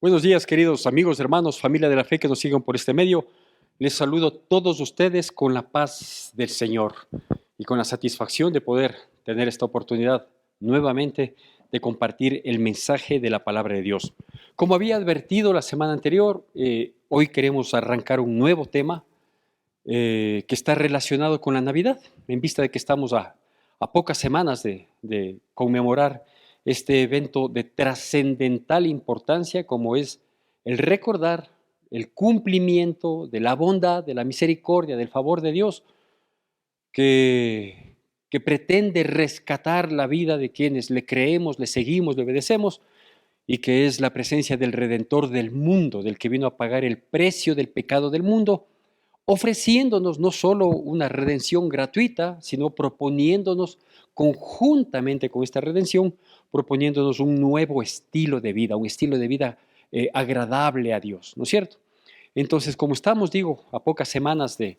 Buenos días, queridos amigos, hermanos, familia de la fe que nos siguen por este medio. Les saludo a todos ustedes con la paz del Señor y con la satisfacción de poder tener esta oportunidad nuevamente de compartir el mensaje de la palabra de Dios. Como había advertido la semana anterior, hoy queremos arrancar un nuevo tema que está relacionado con la Navidad, en vista de que estamos a pocas semanas de conmemorar este evento de trascendental importancia como es el recordar el cumplimiento de la bondad, de la misericordia, del favor de Dios que pretende rescatar la vida de quienes le creemos, le seguimos, le obedecemos, y que es la presencia del Redentor del mundo, del que vino a pagar el precio del pecado del mundo, ofreciéndonos no solo una redención gratuita, sino proponiéndonos conjuntamente con esta redención, proponiéndonos un nuevo estilo de vida, un estilo de vida agradable a Dios, ¿no es cierto? Entonces, como estamos, digo, a pocas semanas de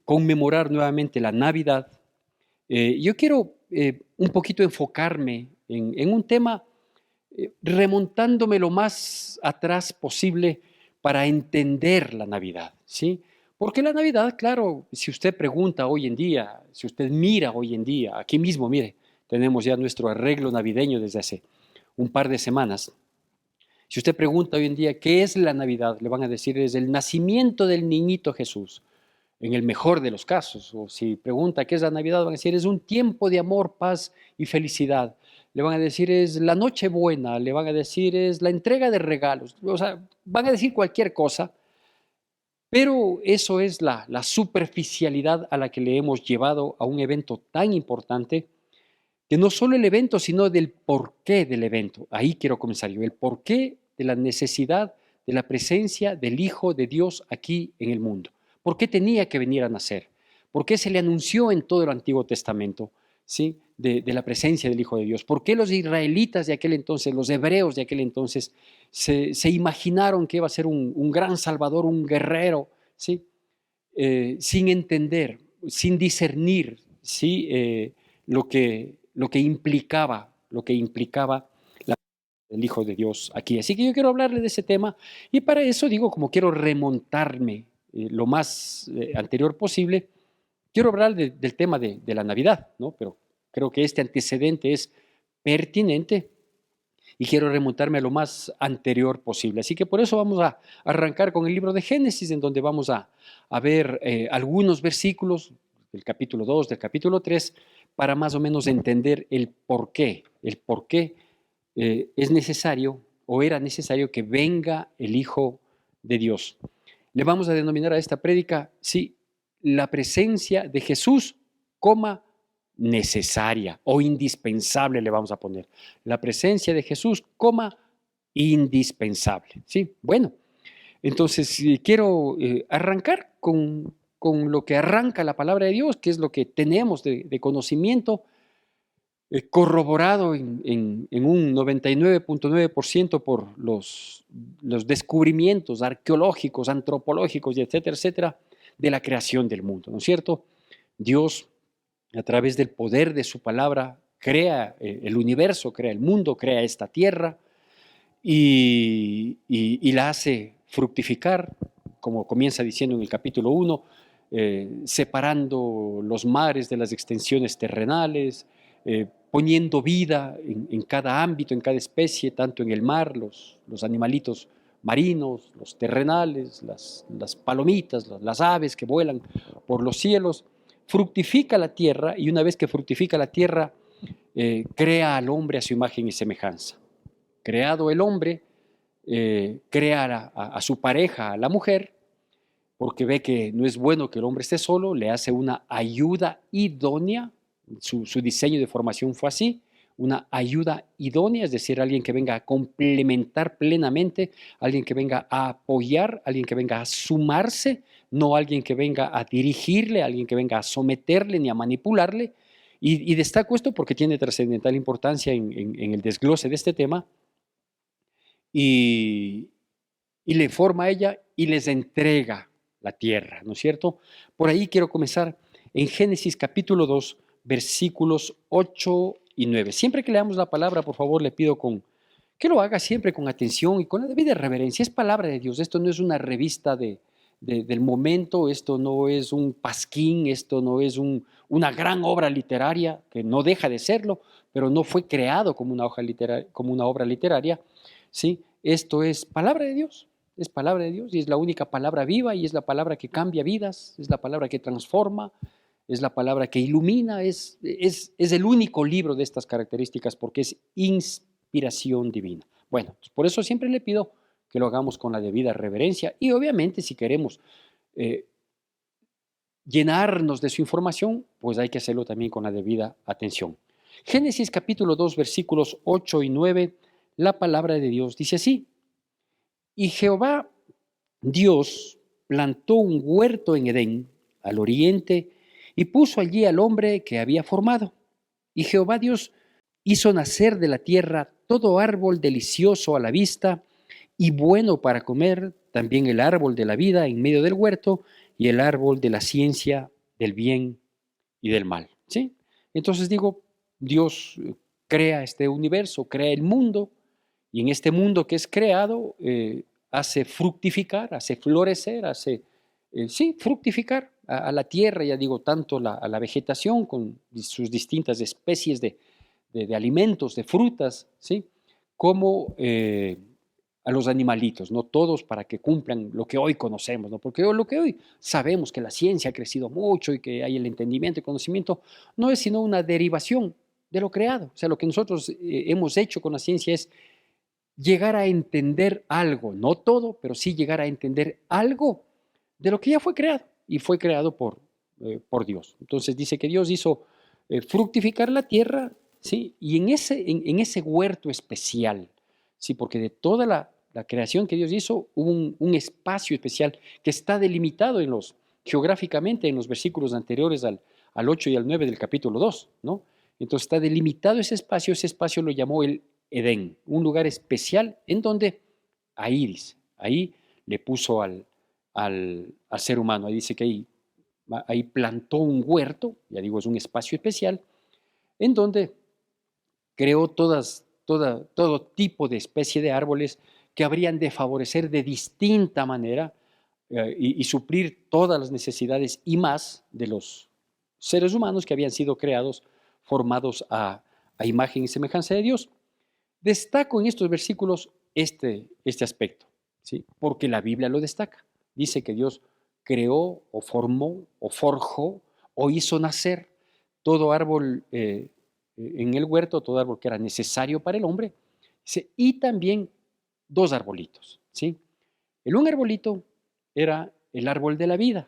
conmemorar nuevamente la Navidad, yo quiero un poquito enfocarme en un tema remontándome lo más atrás posible para entender la Navidad, ¿sí? Porque la Navidad, claro, si usted pregunta hoy en día, si usted mira hoy en día, aquí mismo, mire, tenemos ya nuestro arreglo navideño desde hace un par de semanas. Si usted pregunta hoy en día qué es la Navidad, le van a decir es el nacimiento del niñito Jesús, en el mejor de los casos. O si pregunta qué es la Navidad, van a decir es un tiempo de amor, paz y felicidad. Le van a decir es la Nochebuena, le van a decir es la entrega de regalos. O sea, van a decir cualquier cosa, pero eso es la superficialidad a la que le hemos llevado a un evento tan importante, que no solo el evento, sino del porqué del evento. Ahí quiero comenzar yo, el porqué de la necesidad de la presencia del Hijo de Dios aquí en el mundo. ¿Por qué tenía que venir a nacer? ¿Por qué se le anunció en todo el Antiguo Testamento, ¿sí? de la presencia del Hijo de Dios? ¿Por qué los israelitas de aquel entonces, los hebreos de aquel entonces, se imaginaron que iba a ser un gran salvador, un guerrero, ¿sí? Sin entender, sin discernir, ¿sí? Lo que implicaba el Hijo de Dios aquí. Así que yo quiero hablarle de ese tema y para eso digo, como quiero remontarme lo más anterior posible, quiero hablar del tema de la Navidad, ¿no? Pero creo que este antecedente es pertinente y quiero remontarme a lo más anterior posible. Así que por eso vamos a arrancar con el libro de Génesis, en donde vamos a ver algunos versículos del capítulo 2, del capítulo 3, para más o menos entender el por qué es necesario o era necesario que venga el Hijo de Dios. Le vamos a denominar a esta prédica, sí, la presencia de Jesús, coma, necesaria o indispensable le vamos a poner. La presencia de Jesús, coma, indispensable. ¿Sí? Bueno, entonces quiero arrancar con lo que arranca la palabra de Dios, que es lo que tenemos de conocimiento, corroborado en un 99.9% por los descubrimientos arqueológicos, antropológicos, y etcétera, de la creación del mundo, ¿no es cierto? Dios, a través del poder de su palabra, crea el universo, crea el mundo, crea esta tierra y la hace fructificar, como comienza diciendo en el capítulo 1, separando los mares de las extensiones terrenales, poniendo vida en cada ámbito, en cada especie, tanto en el mar, los animalitos marinos, los terrenales, las palomitas, las aves que vuelan por los cielos, fructifica la tierra y una vez que fructifica la tierra, crea al hombre a su imagen y semejanza. Creado el hombre, crea a su pareja, a la mujer, porque ve que no es bueno que el hombre esté solo, le hace una ayuda idónea, su diseño de formación fue así, una ayuda idónea, es decir, alguien que venga a complementar plenamente, alguien que venga a apoyar, alguien que venga a sumarse, no alguien que venga a dirigirle, alguien que venga a someterle ni a manipularle. Y destaco esto porque tiene trascendental importancia en el desglose de este tema, y, y le forma a ella y les entrega la tierra, ¿no es cierto? Por ahí quiero comenzar en Génesis capítulo 2, versículos 8 y 9. Siempre que leamos la palabra, por favor, le pido que lo haga siempre con atención y con la debida reverencia. Es palabra de Dios, esto no es una revista del momento, esto no es un pasquín, esto no es una gran obra literaria, que no deja de serlo, pero no fue creado como como una obra literaria, ¿sí? Esto es palabra de Dios, es palabra de Dios y es la única palabra viva y es la palabra que cambia vidas, es la palabra que transforma, es la palabra que ilumina, es el único libro de estas características porque es inspiración divina. Bueno, pues por eso siempre le pido que lo hagamos con la debida reverencia y obviamente si queremos eh, llenarnos de su información, pues hay que hacerlo también con la debida atención. Génesis capítulo 2 versículos 8 y 9, la palabra de Dios dice así: y Jehová Dios plantó un huerto en Edén, al oriente, y puso allí al hombre que había formado. Y Jehová Dios hizo nacer de la tierra todo árbol delicioso a la vista y bueno para comer, también el árbol de la vida en medio del huerto y el árbol de la ciencia del bien y del mal. ¿Sí? Entonces digo, Dios crea este universo, crea el mundo, y en este mundo que es creado, hace fructificar, hace florecer, hace, sí, fructificar a la tierra, ya digo, tanto a la vegetación con sus distintas especies de alimentos, de frutas, ¿sí? Como a los animalitos, no todos para que cumplan lo que hoy conocemos, ¿no? Porque lo que hoy sabemos que la ciencia ha crecido mucho y que hay el entendimiento y conocimiento, no es sino una derivación de lo creado. O sea, lo que nosotros hemos hecho con la ciencia es llegar a entender algo, no todo, pero sí llegar a entender algo de lo que ya fue creado y fue creado por Dios. Entonces dice que Dios hizo fructificar la tierra, ¿sí? Y en ese huerto especial, ¿sí? Porque de toda la creación que Dios hizo hubo un espacio especial que está delimitado geográficamente en los versículos anteriores al 8 y al 9 del capítulo 2, ¿no? Entonces está delimitado ese espacio lo llamó el Edén, un lugar especial en donde ahí dice, ahí le puso al ser humano, ahí dice que ahí plantó un huerto, ya digo, es un espacio especial, en donde creó todo tipo de especie de árboles que habrían de favorecer de distinta manera y suplir todas las necesidades y más de los seres humanos que habían sido creados, formados a imagen y semejanza de Dios. Destaco en estos versículos este aspecto, ¿sí? Porque la Biblia lo destaca. Dice que Dios creó o formó o forjó o hizo nacer todo árbol en el huerto, todo árbol que era necesario para el hombre, y también dos arbolitos, ¿sí? El un arbolito era el árbol de la vida,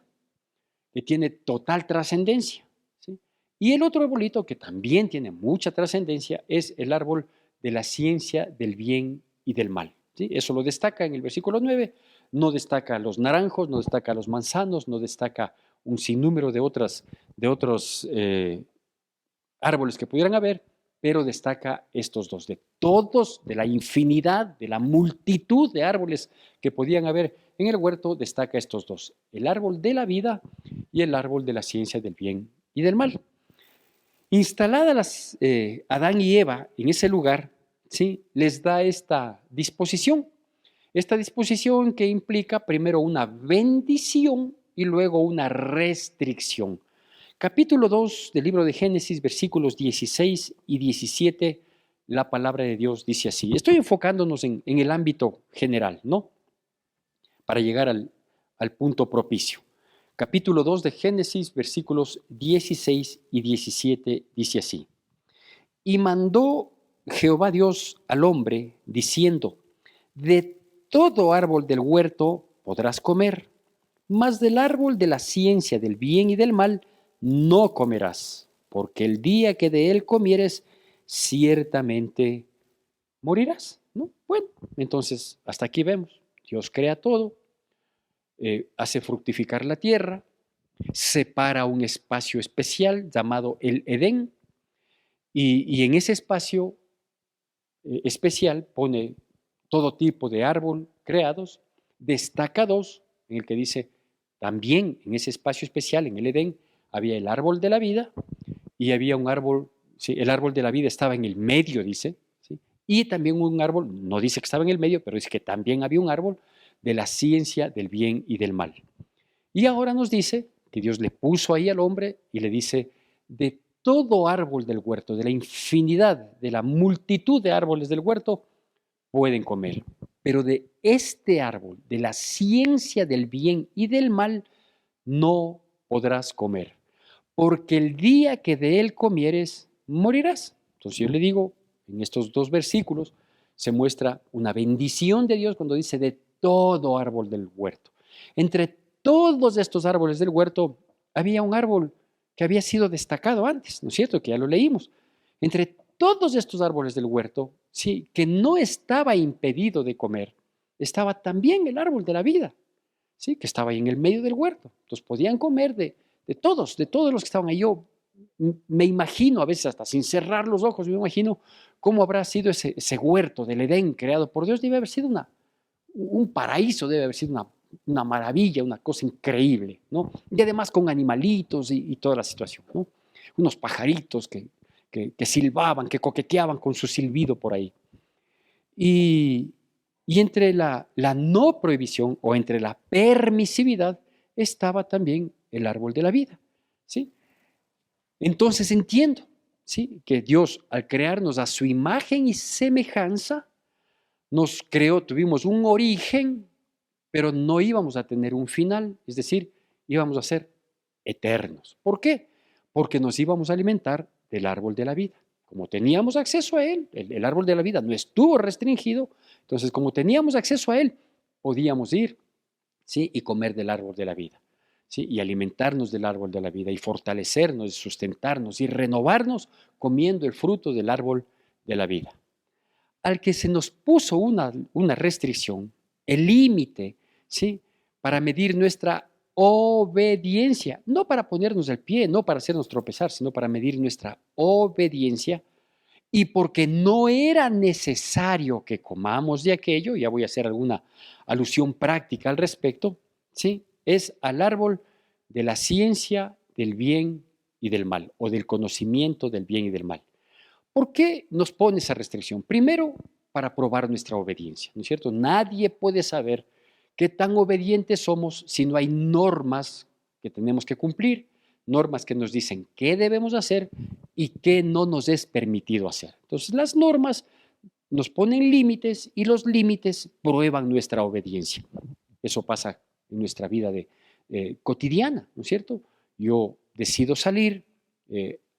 que tiene total trascendencia, ¿sí? Y el otro arbolito, que también tiene mucha trascendencia, es el árbol de la ciencia del bien y del mal, ¿sí? Eso lo destaca en el versículo 9, no destaca los naranjos, no destaca los manzanos, no destaca un sinnúmero de otros árboles que pudieran haber, pero destaca estos dos, de todos, de la infinidad, de la multitud de árboles que podían haber en el huerto, destaca estos dos, el árbol de la vida y el árbol de la ciencia del bien y del mal. Instaladas Adán y Eva en ese lugar, ¿sí? Les da esta disposición que implica primero una bendición y luego una restricción. Capítulo 2 del libro de Génesis, versículos 16 y 17, la palabra de Dios dice así. Estoy enfocándonos en el ámbito general, ¿no? Para llegar al punto propicio. Capítulo 2 de Génesis, versículos 16 y 17, dice así. Y mandó Jehová Dios al hombre, diciendo, de todo árbol del huerto podrás comer, mas del árbol de la ciencia del bien y del mal no comerás, porque el día que de él comieres, ciertamente morirás, ¿no? Bueno, entonces hasta aquí vemos, Dios crea todo, hace fructificar la tierra, separa un espacio especial llamado el Edén, y en ese espacio especial pone todo tipo de árbol creados, destaca dos, en el que dice, también en ese espacio especial, en el Edén, había el árbol de la vida y había un árbol, ¿sí? El árbol de la vida estaba en el medio, dice, ¿sí? y también un árbol, no dice que estaba en el medio, pero dice que también había un árbol de la ciencia del bien y del mal. Y ahora nos dice que Dios le puso ahí al hombre y le dice, de todo árbol del huerto, de la infinidad, de la multitud de árboles del huerto, pueden comer. Pero de este árbol, de la ciencia del bien y del mal, no podrás comer, porque el día que de él comieres, morirás. Entonces yo le digo, en estos dos versículos se muestra una bendición de Dios cuando dice de todo árbol del huerto. Entre todos estos árboles del huerto había un árbol que había sido destacado antes, ¿no es cierto? Que ya lo leímos. Entre todos estos árboles del huerto, sí, que no estaba impedido de comer, estaba también el árbol de la vida, sí, que estaba ahí en el medio del huerto. Entonces podían comer de todos los que estaban ahí. Yo me imagino, a veces hasta sin cerrar los ojos, me imagino cómo habrá sido ese huerto del Edén creado por Dios. Debe haber sido un paraíso, debe haber sido una maravilla, una cosa increíble, ¿no? Y además con animalitos y toda la situación, ¿no? Unos pajaritos que silbaban, que coqueteaban con su silbido por ahí. Y, y entre la no prohibición o entre la permisividad estaba también el árbol de la vida, ¿sí? Entonces entiendo, ¿sí? Que Dios al crearnos a su imagen y semejanza, nos creó, tuvimos un origen, pero no íbamos a tener un final, es decir, íbamos a ser eternos. ¿Por qué? Porque nos íbamos a alimentar del árbol de la vida. Como teníamos acceso a él, el árbol de la vida no estuvo restringido, entonces como teníamos acceso a él, podíamos ir, ¿sí? Y comer del árbol de la vida, ¿sí? Y alimentarnos del árbol de la vida y fortalecernos, y sustentarnos y renovarnos comiendo el fruto del árbol de la vida. Al que se nos puso una restricción, el límite, ¿sí? Para medir nuestra obediencia, no para ponernos el pie, no para hacernos tropezar, sino para medir nuestra obediencia. Y porque no era necesario que comamos de aquello, ya voy a hacer alguna alusión práctica al respecto, ¿sí? Es al árbol de la ciencia del bien y del mal, o del conocimiento del bien y del mal. ¿Por qué nos pone esa restricción? Primero, para probar nuestra obediencia, ¿no es cierto? Nadie puede saber qué tan obedientes somos si no hay normas que tenemos que cumplir, normas que nos dicen qué debemos hacer y qué no nos es permitido hacer. Entonces, las normas nos ponen límites y los límites prueban nuestra obediencia. Eso pasa en nuestra vida cotidiana, ¿no es cierto? Yo decido salir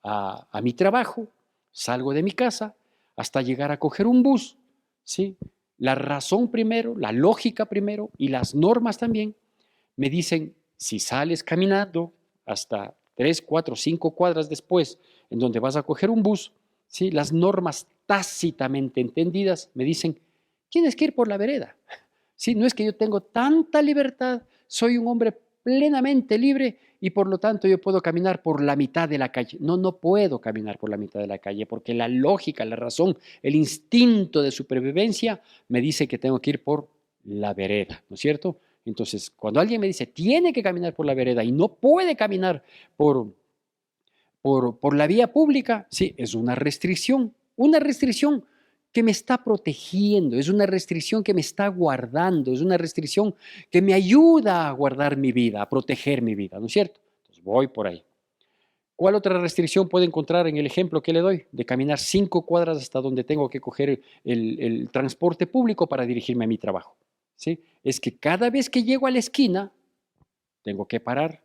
a mi trabajo, salgo de mi casa hasta llegar a coger un bus, ¿sí? La razón primero, la lógica primero y las normas también me dicen, si sales caminando hasta 3, 4, 5 cuadras después, en donde vas a coger un bus, ¿sí? Las normas tácitamente entendidas me dicen, tienes que ir por la vereda. ¿Sí? No es que yo tengo tanta libertad, soy un hombre plenamente libre y por lo tanto yo puedo caminar por la mitad de la calle. No, no puedo caminar por la mitad de la calle porque la lógica, la razón, el instinto de supervivencia me dice que tengo que ir por la vereda, ¿no es cierto? Entonces, cuando alguien me dice, tiene que caminar por la vereda y no puede caminar por, por la vía pública, sí, es una restricción que me está protegiendo, es una restricción que me está guardando, es una restricción que me ayuda a guardar mi vida, a proteger mi vida, ¿no es cierto? Entonces voy por ahí. ¿Cuál otra restricción puedo encontrar en el ejemplo que le doy? De caminar 5 cuadras hasta donde tengo que coger el transporte público para dirigirme a mi trabajo. ¿Sí? Es que cada vez que llego a la esquina, tengo que parar,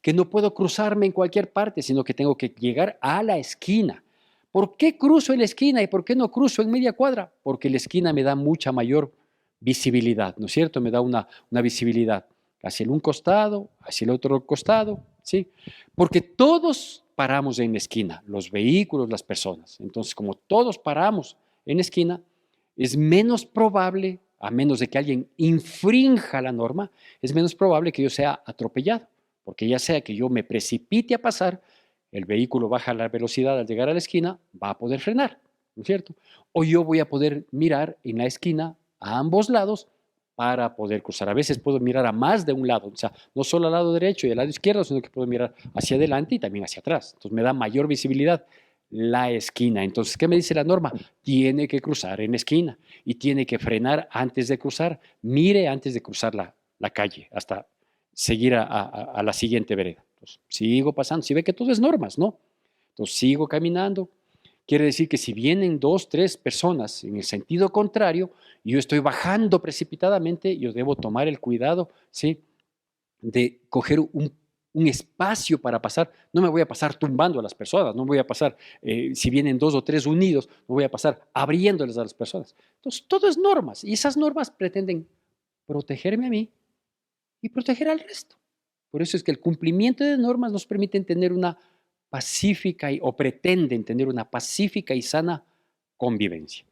que no puedo cruzarme en cualquier parte, sino que tengo que llegar a la esquina. ¿Por qué cruzo en la esquina y por qué no cruzo en media cuadra? Porque la esquina me da mucha mayor visibilidad, ¿no es cierto? Me da una visibilidad hacia el un costado, hacia el otro costado, ¿sí? Porque todos paramos en la esquina, los vehículos, las personas. Entonces, como todos paramos en la esquina, es menos probable, a menos de que alguien infrinja la norma, es menos probable que yo sea atropellado, porque ya sea que yo me precipite a pasar, el vehículo baja la velocidad al llegar a la esquina, va a poder frenar, ¿no es cierto? O yo voy a poder mirar en la esquina a ambos lados para poder cruzar. A veces puedo mirar a más de un lado, o sea, no solo al lado derecho y al lado izquierdo, sino que puedo mirar hacia adelante y también hacia atrás. Entonces me da mayor visibilidad. la esquina. Entonces, ¿qué me dice la norma? Tiene que cruzar en esquina y tiene que frenar antes de cruzar. Mire antes de cruzar la calle hasta seguir a la siguiente vereda. Entonces, sigo pasando. Si ve que todo es normas, ¿no? Entonces, sigo caminando. Quiere decir que si vienen dos, tres personas en el sentido contrario y yo estoy bajando precipitadamente, yo debo tomar el cuidado, ¿sí?, de coger un espacio para pasar. No me voy a pasar tumbando a las personas, no voy a pasar, si vienen dos o tres unidos, no voy a pasar abriéndoles a las personas. Entonces, todo es normas y esas normas pretenden protegerme a mí y proteger al resto. Por eso es que el cumplimiento de normas nos permite tener una pacífica o pretenden tener una pacífica y sana convivencia.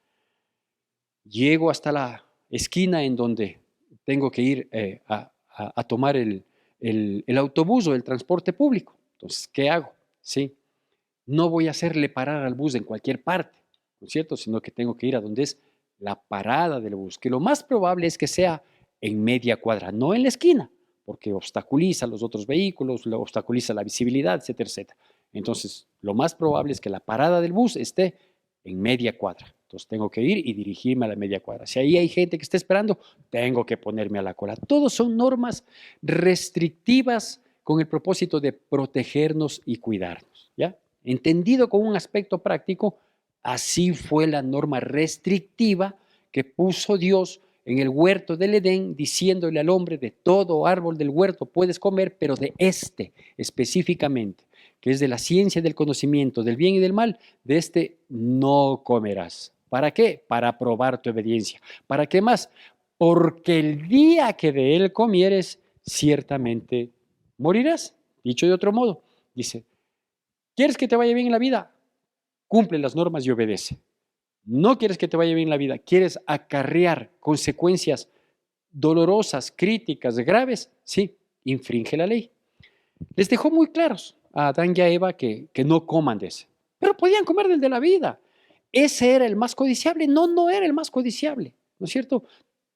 Llego hasta la esquina en donde tengo que ir a tomar el autobús o el transporte público. Entonces, ¿qué hago? ¿Sí? No voy a hacerle parar al bus en cualquier parte, ¿no es cierto? Sino que tengo que ir a donde es la parada del bus, que lo más probable es que sea en media cuadra, no en la esquina, porque obstaculiza a los otros vehículos, obstaculiza la visibilidad, etcétera, etcétera. Entonces, lo más probable es que la parada del bus esté en media cuadra. Entonces, tengo que ir y dirigirme a la media cuadra. Si ahí hay gente que está esperando, tengo que ponerme a la cola. Todos son normas restrictivas con el propósito de protegernos y cuidarnos, ¿ya? Entendido con un aspecto práctico, así fue la norma restrictiva que puso Dios en el huerto del Edén, diciéndole al hombre: de todo árbol del huerto puedes comer, pero de este específicamente, que es de la ciencia del conocimiento del bien y del mal, de este no comerás. ¿Para qué? Para probar tu obediencia. ¿Para qué más? Porque el día que de él comieres, ciertamente morirás. Dicho de otro modo, dice: ¿quieres que te vaya bien en la vida? Cumple las normas y obedece. No quieres que te vaya bien en la vida, quieres acarrear consecuencias dolorosas, críticas, graves, sí, infringe la ley. Les dejó muy claros a Adán y a Eva que no coman de ese, pero podían comer del de la vida. ¿Ese era el más codiciable? No, no era el más codiciable, ¿no es cierto?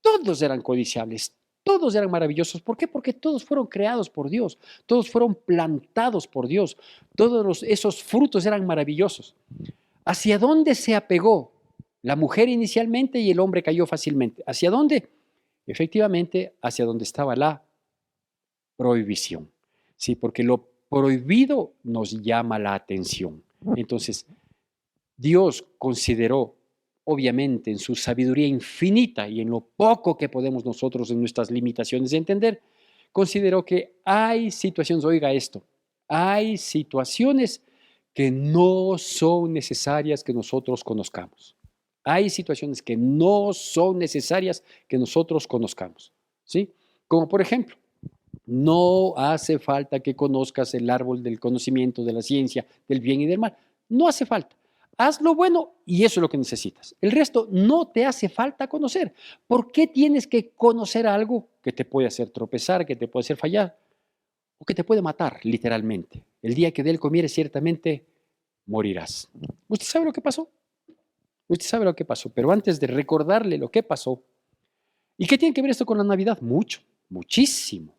Todos eran codiciables, todos eran maravillosos. ¿Por qué? Porque todos fueron creados por Dios, todos fueron plantados por Dios, esos frutos eran maravillosos. ¿Hacia dónde se apegó la mujer inicialmente y el hombre cayó fácilmente? ¿Hacia dónde? Efectivamente, hacia donde estaba la prohibición. Sí, porque lo prohibido nos llama la atención. Entonces, Dios consideró, obviamente, en su sabiduría infinita y en lo poco que podemos nosotros en nuestras limitaciones entender, consideró que hay situaciones, oiga esto, hay situaciones que no son necesarias que nosotros conozcamos. Hay situaciones que no son necesarias que nosotros conozcamos, ¿sí? Como por ejemplo, no hace falta que conozcas el árbol del conocimiento, de la ciencia, del bien y del mal. No hace falta. Haz lo bueno y eso es lo que necesitas. El resto no te hace falta conocer. ¿Por qué tienes que conocer algo que te puede hacer tropezar, que te puede hacer fallar o que te puede matar, literalmente? El día que de él comieres, ciertamente morirás. ¿Usted sabe lo que pasó? Usted sabe lo que pasó, pero antes de recordarle lo que pasó, ¿y qué tiene que ver esto con la Navidad? Mucho, muchísimo.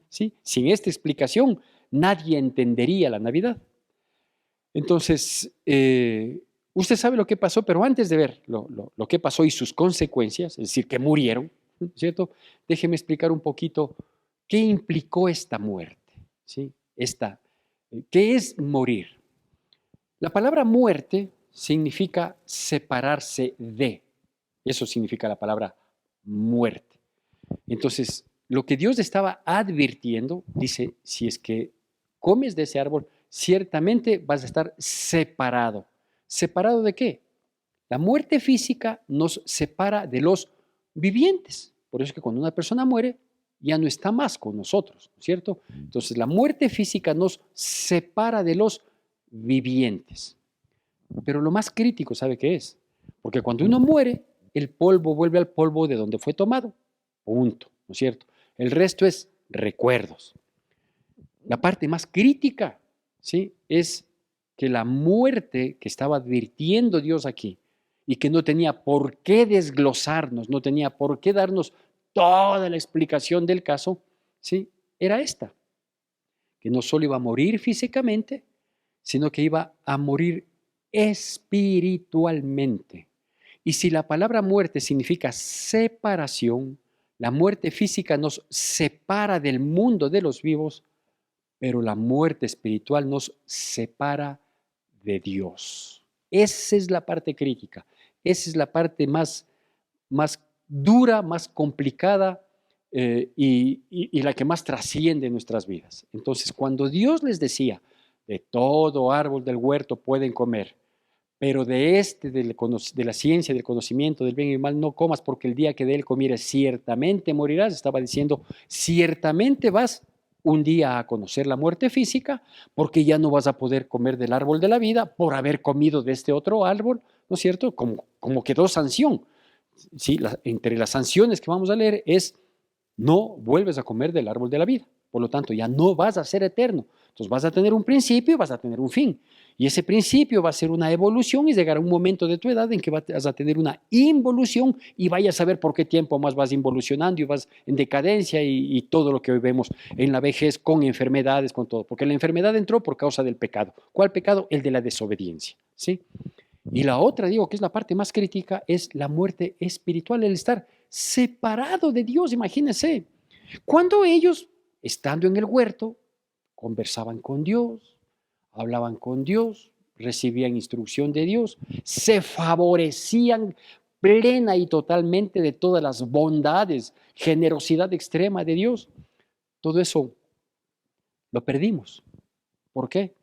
¿Sí? Sin esta explicación, nadie entendería la Navidad. Entonces, usted sabe lo que pasó, pero antes de ver lo que pasó y sus consecuencias, es decir, que murieron, ¿cierto? Déjeme explicar un poquito qué implicó esta muerte, ¿sí? ¿Qué es morir? La palabra muerte significa separarse de. Eso significa la palabra muerte. Entonces, lo que Dios estaba advirtiendo, dice: si es que comes de ese árbol, ciertamente vas a estar separado. ¿Separado de qué? La muerte física nos separa de los vivientes. Por eso es que cuando una persona muere, ya no está más con nosotros, ¿cierto? Entonces, la muerte física nos separa de los vivientes. Pero lo más crítico, ¿sabe qué es? Porque cuando uno muere, el polvo vuelve al polvo de donde fue tomado. Punto, ¿no es cierto? El resto es recuerdos. La parte más crítica, ¿sí? Es que la muerte que estaba advirtiendo Dios aquí y que no tenía por qué desglosarnos, no tenía por qué darnos toda la explicación del caso, ¿sí? Era esta, que no solo iba a morir físicamente, sino que iba a morir espiritualmente. Y si la palabra muerte significa separación, la muerte física nos separa del mundo de los vivos, pero la muerte espiritual nos separa de Dios. Esa es la parte crítica, esa es la parte más dura, más complicada y la que más trasciende en nuestras vidas. Entonces, cuando Dios les decía, de todo árbol del huerto pueden comer, pero de la ciencia, del conocimiento del bien y del mal, no comas, porque el día que de él comieres ciertamente morirás. Estaba diciendo, ciertamente vas un día a conocer la muerte física, porque ya no vas a poder comer del árbol de la vida por haber comido de este otro árbol, ¿no es cierto? Como quedó sanción. Sí, entre las sanciones que vamos a leer es, no vuelves a comer del árbol de la vida. Por lo tanto, ya no vas a ser eterno. Entonces vas a tener un principio y vas a tener un fin. Y ese principio va a ser una evolución y llegará un momento de tu edad en que vas a tener una involución y vayas a ver por qué tiempo más vas involucionando y vas en decadencia y todo lo que hoy vemos en la vejez con enfermedades, con todo. Porque la enfermedad entró por causa del pecado. ¿Cuál pecado? El de la desobediencia. ¿Sí? Y la otra, digo, que es la parte más crítica, es la muerte espiritual, el estar separado de Dios. Imagínense, cuando ellos, estando en el huerto, conversaban con Dios, hablaban con Dios, recibían instrucción de Dios, se favorecían plena y totalmente de todas las bondades, generosidad extrema de Dios. Todo eso lo perdimos. ¿Por qué?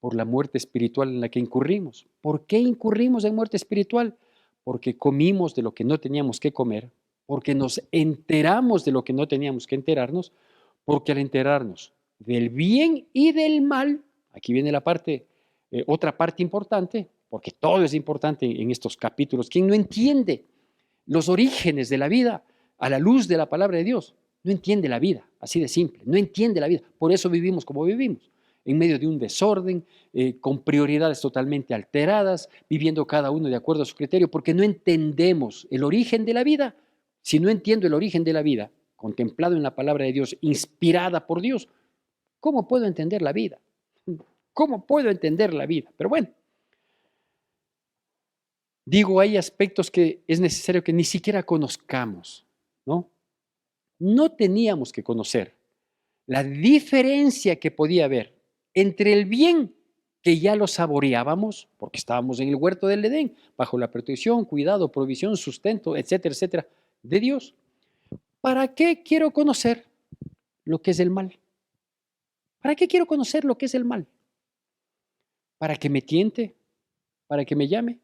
Por la muerte espiritual en la que incurrimos. ¿Por qué incurrimos en muerte espiritual? Porque comimos de lo que no teníamos que comer, porque nos enteramos de lo que no teníamos que enterarnos, porque al enterarnos del bien y del mal, aquí viene la parte, otra parte importante, porque todo es importante en estos capítulos. ¿Quién no entiende los orígenes de la vida a la luz de la palabra de Dios? No entiende la vida, así de simple, no entiende la vida. Por eso vivimos como vivimos, en medio de un desorden, con prioridades totalmente alteradas, viviendo cada uno de acuerdo a su criterio, porque no entendemos el origen de la vida. Si no entiendo el origen de la vida, contemplado en la palabra de Dios, inspirada por Dios, ¿cómo puedo entender la vida? ¿Cómo puedo entender la vida? Pero bueno, digo, hay aspectos que es necesario que ni siquiera conozcamos, ¿no? No teníamos que conocer la diferencia que podía haber entre el bien que ya lo saboreábamos, porque estábamos en el huerto del Edén, bajo la protección, cuidado, provisión, sustento, etcétera, etcétera, de Dios. ¿Para qué quiero conocer lo que es el mal? ¿Para qué quiero conocer lo que es el mal? ¿Para que me tiente? ¿Para que me llame?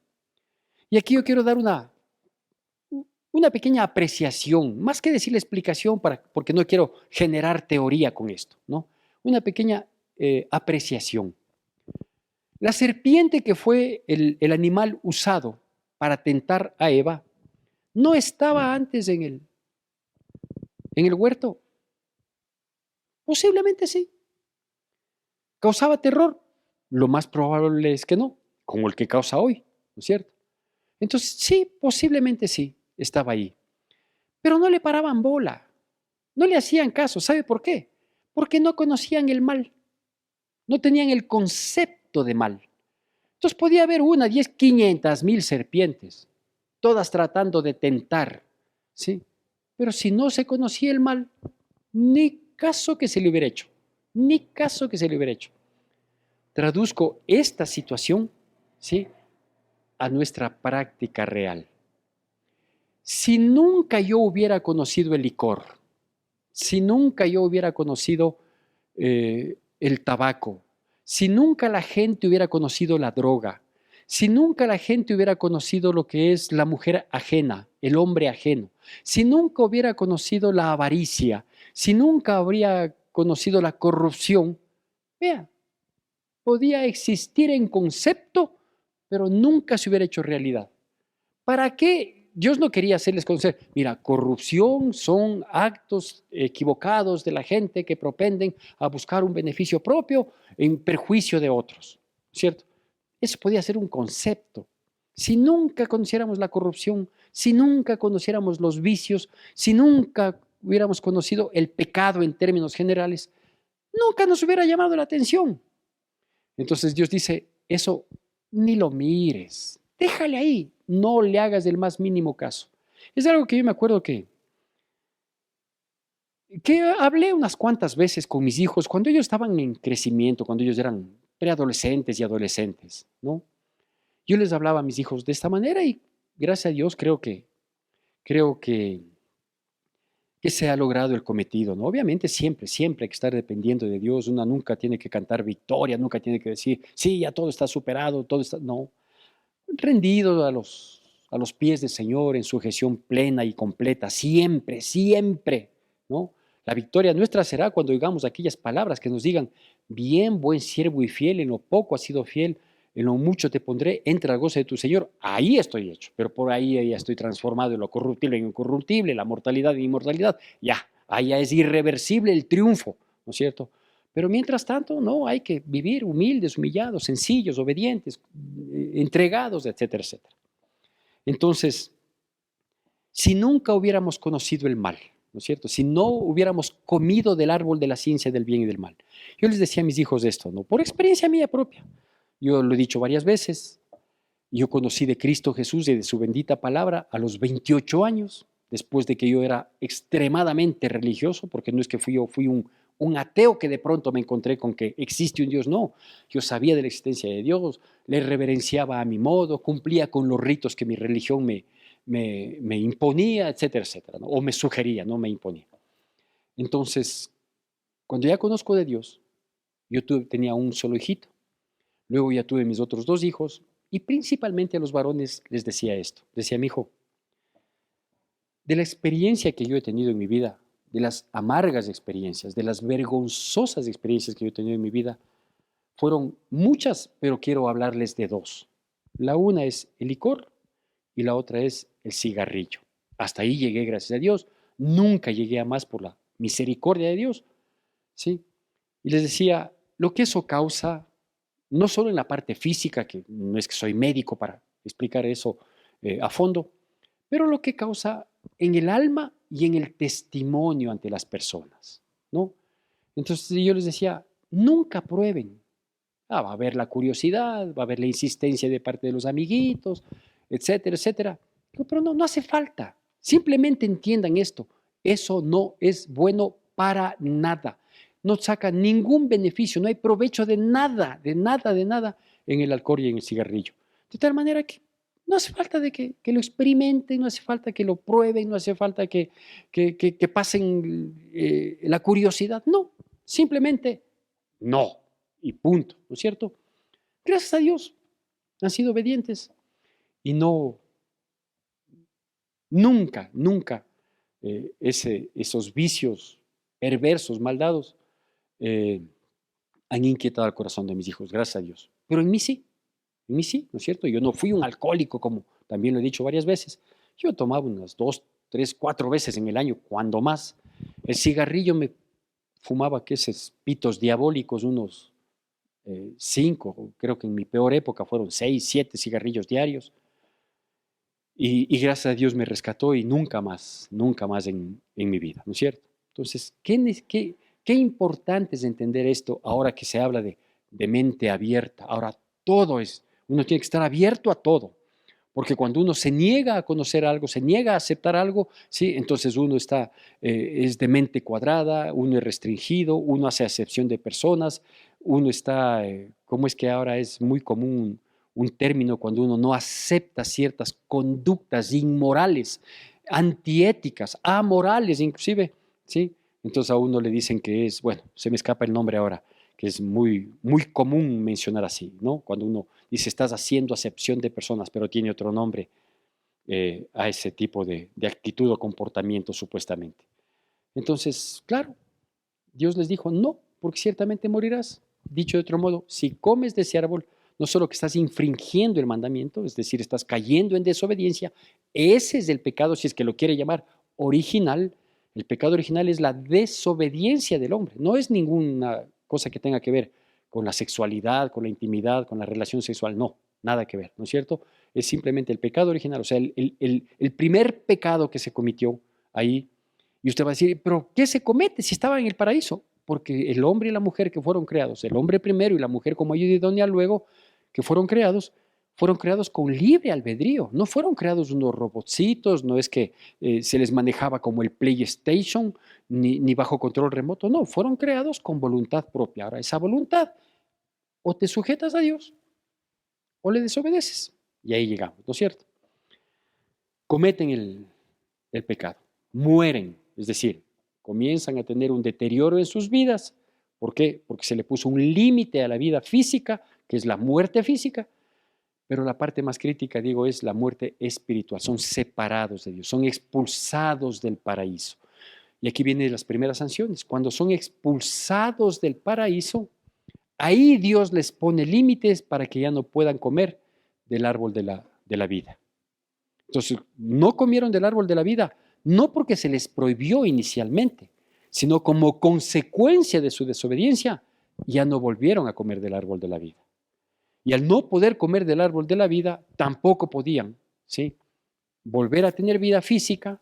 Y aquí yo quiero dar una pequeña apreciación, más que decir la explicación, porque no quiero generar teoría con esto, ¿no? Una pequeña apreciación. La serpiente, que fue el animal usado para tentar a Eva, no estaba antes en el huerto. Posiblemente sí. ¿Causaba terror? Lo más probable es que no, como el que causa hoy, ¿no es cierto? Entonces, sí, posiblemente sí, estaba ahí. Pero no le paraban bola, no le hacían caso. ¿Sabe por qué? Porque no conocían el mal, no tenían el concepto de mal. Entonces podía haber una, 10, 500 mil serpientes, todas tratando de tentar, ¿sí? Pero si no se conocía el mal, ni caso que se le hubiera hecho, ni caso que se le hubiera hecho. Traduzco esta situación, ¿sí?, a nuestra práctica real. Si nunca yo hubiera conocido el licor, si nunca yo hubiera conocido el tabaco, si nunca la gente hubiera conocido la droga, si nunca la gente hubiera conocido lo que es la mujer ajena, el hombre ajeno, si nunca hubiera conocido la avaricia, si nunca habría conocido la corrupción, vea, podía existir en concepto, pero nunca se hubiera hecho realidad. ¿Para qué? Dios no quería hacerles conocer, mira, corrupción son actos equivocados de la gente que propenden a buscar un beneficio propio en perjuicio de otros, ¿cierto? Eso podía ser un concepto. Si nunca conociéramos la corrupción, si nunca conociéramos los vicios, si nunca hubiéramos conocido el pecado en términos generales, nunca nos hubiera llamado la atención. Entonces Dios dice, eso ni lo mires, déjale ahí, no le hagas el más mínimo caso. Es algo que yo me acuerdo que hablé unas cuantas veces con mis hijos cuando ellos estaban en crecimiento, cuando ellos eran preadolescentes y adolescentes, ¿no? Yo les hablaba a mis hijos de esta manera y gracias a Dios creo que se ha logrado el cometido, ¿no? Obviamente siempre hay que estar dependiendo de Dios, una nunca tiene que cantar victoria, nunca tiene que decir, sí, ya todo está superado, todo está, no, rendido a los pies del Señor en sujeción plena y completa, siempre, ¿no? La victoria nuestra será cuando digamos aquellas palabras que nos digan, bien, buen siervo y fiel, en lo poco has sido fiel, en lo mucho te pondré, entra al gozo de tu Señor. Ahí estoy hecho, pero por ahí ya estoy transformado en lo corruptible en incorruptible, la mortalidad en inmortalidad. Ya, ahí ya es irreversible el triunfo, ¿no es cierto? Pero mientras tanto, no, hay que vivir humildes, humillados, sencillos, obedientes, entregados, etcétera, etcétera. Entonces, si nunca hubiéramos conocido el mal, ¿no es cierto? Si no hubiéramos comido del árbol de la ciencia del bien y del mal. Yo les decía a mis hijos esto, ¿no? Por experiencia mía propia. Yo lo he dicho varias veces. Yo conocí de Cristo Jesús y de su bendita palabra a los 28 años, después de que yo era extremadamente religioso, porque no es que yo fui un ateo que de pronto me encontré con que existe un Dios, no. Yo sabía de la existencia de Dios, le reverenciaba a mi modo, cumplía con los ritos que mi religión me imponía, etcétera, etcétera, ¿no? O me sugería, no me imponía. Entonces, cuando ya conozco de Dios, tenía un solo hijito, luego ya tuve mis otros dos hijos, y principalmente a los varones les decía esto. Decía, mi hijo, de la experiencia que yo he tenido en mi vida, de las amargas experiencias, de las vergonzosas experiencias que yo he tenido en mi vida, fueron muchas, pero quiero hablarles de dos. La una es el licor y la otra es el cigarrillo. Hasta ahí llegué, gracias a Dios. Nunca llegué a más por la misericordia de Dios, ¿sí? Y les decía, lo que eso causa, no solo en la parte física, que no es que soy médico para explicar eso a fondo, pero lo que causa en el alma y en el testimonio ante las personas, ¿no? Entonces yo les decía, nunca prueben. Va a haber la curiosidad, va a haber la insistencia de parte de los amiguitos, etcétera, etcétera. Pero no hace falta. Simplemente entiendan esto. Eso no es bueno para nada. No saca ningún beneficio, no hay provecho de nada en el alcohol y en el cigarrillo. De tal manera que no hace falta de que lo experimenten, no hace falta que lo prueben, no hace falta que pasen la curiosidad. No, simplemente no. Y punto, ¿no es cierto? Gracias a Dios han sido obedientes y no, nunca esos vicios perversos, maldados, eh, han inquietado el corazón de mis hijos, gracias a Dios. Pero en mí sí, ¿no es cierto? Yo no fui un alcohólico, como también lo he dicho varias veces. Yo tomaba unas 2, 3, 4 veces en el año, cuando más. El cigarrillo me fumaba, ¿qué es? Pitos diabólicos, unos 5, creo que en mi peor época fueron 6, 7 cigarrillos diarios. Y gracias a Dios me rescató y nunca más en mi vida, ¿no es cierto? Entonces, qué importante es entender esto ahora que se habla de mente abierta. Ahora uno tiene que estar abierto a todo. Porque cuando uno se niega a conocer algo, se niega a aceptar algo, ¿sí? Entonces uno es de mente cuadrada, uno es restringido, uno hace acepción de personas, uno está, ¿cómo es que ahora es muy común un término cuando uno no acepta ciertas conductas inmorales, antiéticas, amorales inclusive, ¿sí? Entonces a uno le dicen que es, bueno, se me escapa el nombre ahora, que es muy común mencionar así, ¿no? Cuando uno dice estás haciendo acepción de personas, pero tiene otro nombre a ese tipo de actitud o comportamiento supuestamente. Entonces, claro, Dios les dijo, no, porque ciertamente morirás. Dicho de otro modo, si comes de ese árbol, no solo que estás infringiendo el mandamiento, es decir, estás cayendo en desobediencia, ese es el pecado, si es que lo quiere llamar original. El pecado original es la desobediencia del hombre, no es ninguna cosa que tenga que ver con la sexualidad, con la intimidad, con la relación sexual, no, nada que ver, ¿no es cierto? Es simplemente el pecado original, o sea, el primer pecado que se cometió ahí. Y usted va a decir, pero ¿qué se comete si estaba en el paraíso? Porque el hombre y la mujer que fueron creados, el hombre primero y la mujer como ayuda idónea luego, que fueron creados con libre albedrío. No fueron creados unos robotcitos, no es que se les manejaba como el PlayStation, ni bajo control remoto. No, fueron creados con voluntad propia. Ahora, esa voluntad, o te sujetas a Dios o le desobedeces. Y ahí llegamos, ¿no es cierto? Cometen el pecado, mueren, es decir, comienzan a tener un deterioro en sus vidas. ¿Por qué? Porque se le puso un límite a la vida física, que es la muerte física, pero la parte más crítica, digo, es la muerte espiritual. Son separados de Dios, son expulsados del paraíso. Y aquí vienen las primeras sanciones. Cuando son expulsados del paraíso, ahí Dios les pone límites para que ya no puedan comer del árbol de la vida. Entonces, no comieron del árbol de la vida, no porque se les prohibió inicialmente, sino como consecuencia de su desobediencia, ya no volvieron a comer del árbol de la vida. Y al no poder comer del árbol de la vida, tampoco podían, ¿sí?, volver a tener vida física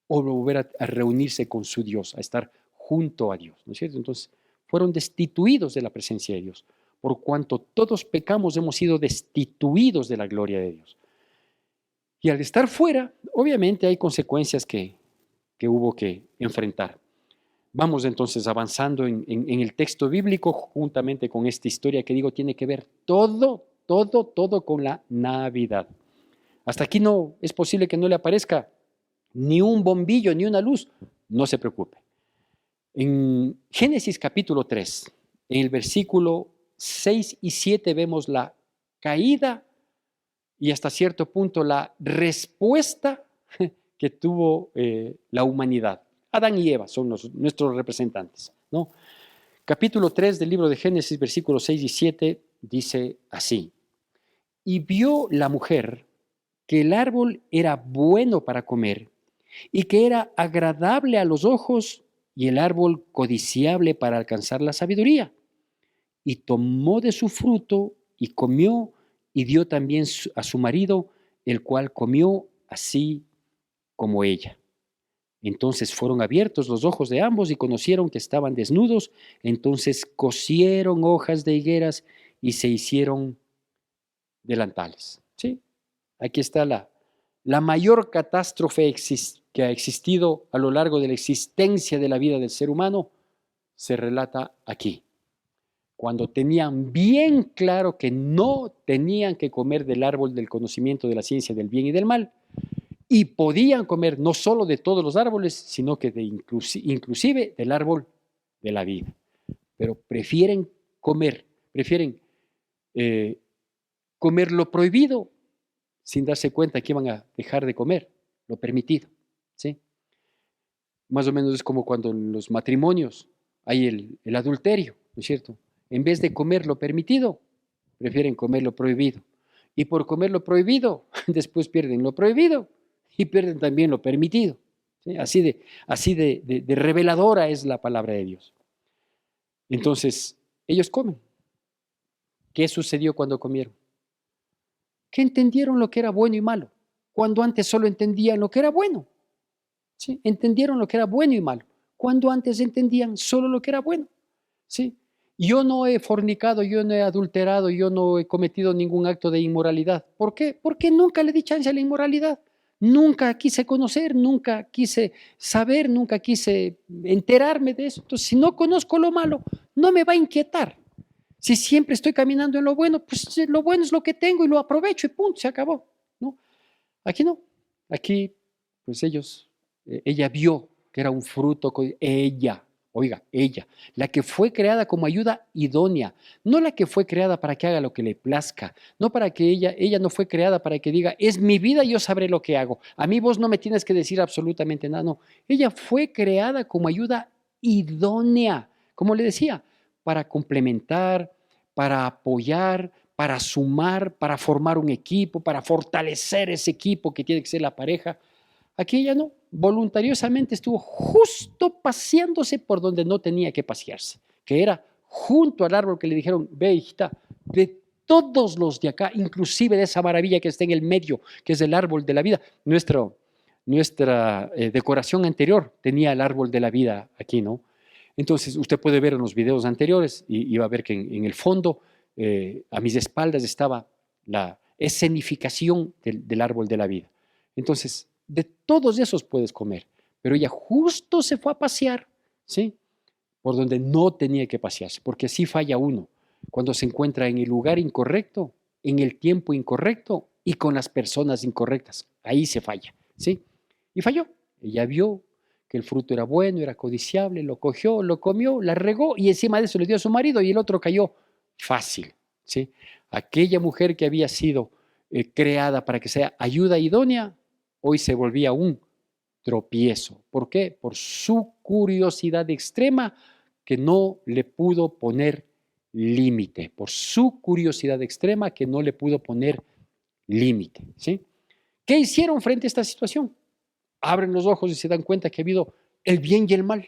o volver a reunirse con su Dios, a estar junto a Dios, ¿no es cierto? Entonces, fueron destituidos de la presencia de Dios. Por cuanto todos pecamos, hemos sido destituidos de la gloria de Dios. Y al estar fuera, obviamente hay consecuencias que hubo que enfrentar. Vamos entonces avanzando en el texto bíblico juntamente con esta historia que digo tiene que ver todo con la Navidad. Hasta aquí no es posible que no le aparezca ni un bombillo ni una luz. No se preocupe. En Génesis capítulo 3, en el versículo 6 y 7 vemos la caída y hasta cierto punto la respuesta que tuvo la humanidad. Adán y Eva son nuestros representantes, ¿no? Capítulo 3 del libro de Génesis, versículos 6 y 7, dice así: y vio la mujer que el árbol era bueno para comer y que era agradable a los ojos y el árbol codiciable para alcanzar la sabiduría. Y tomó de su fruto y comió y dio también a su marido, el cual comió así como ella. Entonces fueron abiertos los ojos de ambos y conocieron que estaban desnudos. Entonces cosieron hojas de higueras y se hicieron delantales. ¿Sí? Aquí está la mayor catástrofe que ha existido a lo largo de la existencia de la vida del ser humano, se relata aquí. Cuando tenían bien claro que no tenían que comer del árbol del conocimiento de la ciencia del bien y del mal, y podían comer no solo de todos los árboles, sino que inclusive del árbol de la vida. Pero prefieren comer lo prohibido sin darse cuenta que iban a dejar de comer lo permitido, ¿sí? Más o menos es como cuando en los matrimonios hay el adulterio, ¿no es cierto? En vez de comer lo permitido, prefieren comer lo prohibido. Y por comer lo prohibido, después pierden lo prohibido y pierden también lo permitido. ¿Sí? Así de reveladora es la palabra de Dios. Entonces, ellos comen. ¿Qué sucedió cuando comieron? Que entendieron lo que era bueno y malo, cuando antes solo entendían lo que era bueno. ¿Sí? Entendieron lo que era bueno y malo, cuando antes entendían solo lo que era bueno. ¿Sí? Yo no he fornicado, yo no he adulterado, yo no he cometido ningún acto de inmoralidad. ¿Por qué? Porque nunca le di chance a la inmoralidad. Nunca quise conocer, nunca quise saber, nunca quise enterarme de eso. Entonces, si no conozco lo malo, no me va a inquietar. Si siempre estoy caminando en lo bueno, pues lo bueno es lo que tengo y lo aprovecho y punto, se acabó, ¿no? Aquí no. Aquí, pues ella vio que era un fruto, ella, la que fue creada como ayuda idónea, no la que fue creada para que haga lo que le plazca, no para que ella no fue creada para que diga, es mi vida y yo sabré lo que hago, a mí vos no me tienes que decir absolutamente nada, no, ella fue creada como ayuda idónea, como le decía, para complementar, para apoyar, para sumar, para formar un equipo, para fortalecer ese equipo que tiene que ser la pareja. Aquí ella no, voluntariosamente estuvo justo paseándose por donde no tenía que pasearse, que era junto al árbol que le dijeron, ve hijita, de todos los de acá, inclusive de esa maravilla que está en el medio, que es el árbol de la vida. Nuestra decoración anterior tenía el árbol de la vida aquí, ¿no? Entonces, usted puede ver en los videos anteriores y va a ver que en el fondo a mis espaldas estaba la escenificación del árbol de la vida. Entonces, de todos esos puedes comer, pero ella justo se fue a pasear, ¿sí? Por donde no tenía que pasearse, porque así falla uno, cuando se encuentra en el lugar incorrecto, en el tiempo incorrecto y con las personas incorrectas. Ahí se falla, ¿sí? Y falló. Ella vio que el fruto era bueno, era codiciable, lo cogió, lo comió, la regó y encima de eso le dio a su marido y el otro cayó fácil, ¿sí? Aquella mujer que había sido creada para que sea ayuda idónea, hoy se volvía un tropiezo. ¿Por qué? Por su curiosidad extrema que no le pudo poner límite, por su curiosidad extrema que no le pudo poner límite, ¿sí? ¿Qué hicieron frente a esta situación? Abren los ojos y se dan cuenta que ha habido el bien y el mal.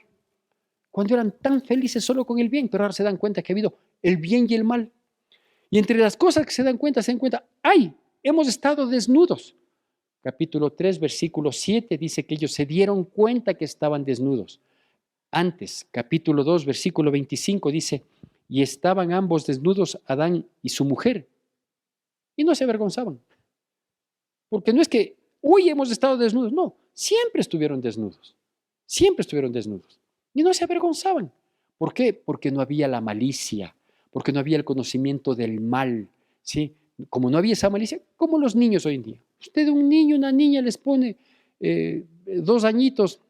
Cuando eran tan felices solo con el bien, pero ahora se dan cuenta que ha habido el bien y el mal. Y entre las cosas que se dan cuenta, ¡ay! Hemos estado desnudos. Capítulo 3, versículo 7 dice que ellos se dieron cuenta que estaban desnudos. Antes, capítulo 2, versículo 25 dice, y estaban ambos desnudos, Adán y su mujer, y no se avergonzaban. Porque no es que hoy hemos estado desnudos, no, siempre estuvieron desnudos, y no se avergonzaban. ¿Por qué? Porque no había la malicia, porque no había el conocimiento del mal, ¿sí? Como no había esa malicia, como los niños hoy en día. Usted, un niño, una niña les pone 2 añitos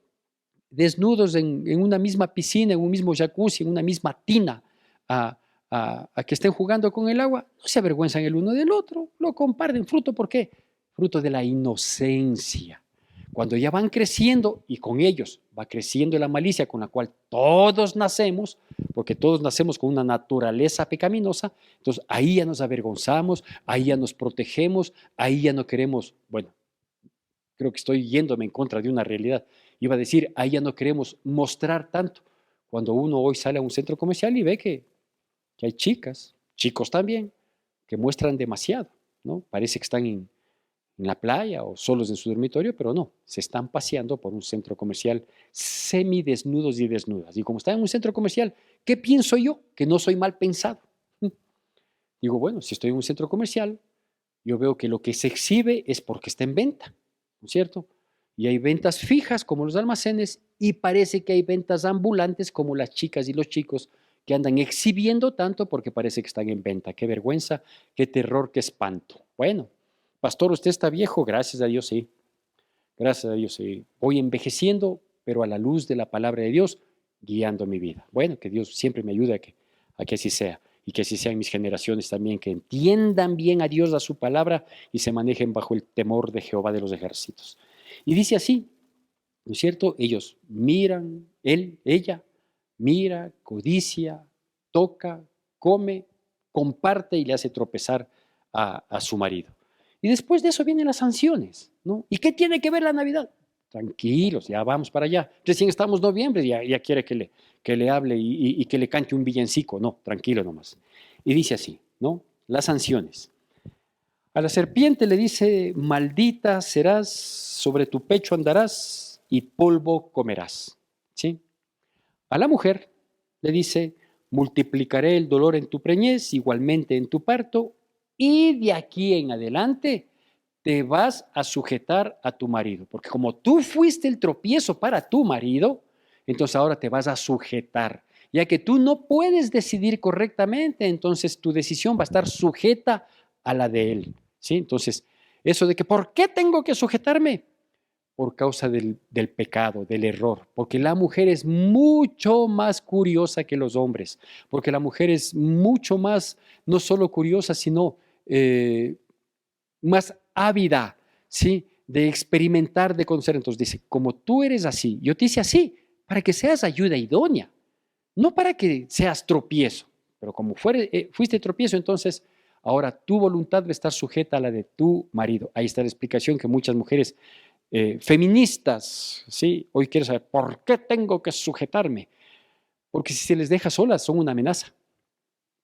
desnudos en una misma piscina, en un mismo jacuzzi, en una misma tina, a, a que estén jugando con el agua, no se avergüenzan el uno del otro, lo comparten. ¿Fruto por qué? Fruto de la inocencia. Cuando ya van creciendo y con ellos va creciendo la malicia con la cual todos nacemos, porque todos nacemos con una naturaleza pecaminosa, entonces ahí ya nos avergonzamos, ahí ya nos protegemos, ahí ya no queremos, bueno, creo que estoy yéndome en contra de una realidad. Iba a decir, ahí ya no queremos mostrar tanto. Cuando uno hoy sale a un centro comercial y ve que hay chicas, chicos también, que muestran demasiado, ¿no? Parece que están en la playa o solos en su dormitorio, pero no, se están paseando por un centro comercial semidesnudos y desnudas. Y como están en un centro comercial, ¿qué pienso yo? Que no soy mal pensado. Digo, bueno, si estoy en un centro comercial, yo veo que lo que se exhibe es porque está en venta, ¿no es cierto? Y hay ventas fijas como los almacenes y parece que hay ventas ambulantes como las chicas y los chicos que andan exhibiendo tanto porque parece que están en venta. Qué vergüenza, qué terror, qué espanto. Bueno, pastor, usted está viejo, gracias a Dios, sí. Gracias a Dios, sí. Voy envejeciendo, pero a la luz de la palabra de Dios, guiando mi vida. Bueno, que Dios siempre me ayude a que así sea y que así sean mis generaciones también, que entiendan bien a Dios, a su palabra y se manejen bajo el temor de Jehová de los ejércitos. Y dice así, ¿no es cierto? Ellos miran, ella mira, codicia, toca, come, comparte y le hace tropezar a su marido. Y después de eso vienen las sanciones, ¿no? ¿Y qué tiene que ver la Navidad? Tranquilos, ya vamos para allá. Recién estamos en noviembre, ya quiere que le hable y que le cante un villancico. No, tranquilo nomás. Y dice así, ¿no? Las sanciones. A la serpiente le dice, maldita serás, sobre tu pecho andarás y polvo comerás. ¿Sí? A la mujer le dice, multiplicaré el dolor en tu preñez, igualmente en tu parto, y de aquí en adelante te vas a sujetar a tu marido, porque como tú fuiste el tropiezo para tu marido, entonces ahora te vas a sujetar, ya que tú no puedes decidir correctamente, entonces tu decisión va a estar sujeta a la de él, ¿sí? Entonces, eso de que ¿por qué tengo que sujetarme? Por causa del pecado, del error, porque la mujer es mucho más curiosa que los hombres, porque la mujer es mucho más, no solo curiosa, sino más ávida, ¿sí? De experimentar, de conocer. Entonces dice, como tú eres así, yo te hice así, para que seas ayuda idónea, no para que seas tropiezo, pero como fuiste tropiezo, entonces ahora tu voluntad va a estar sujeta a la de tu marido. Ahí está la explicación que muchas mujeres feministas, ¿sí? Hoy quieren saber, ¿por qué tengo que sujetarme? Porque si se les deja solas, son una amenaza.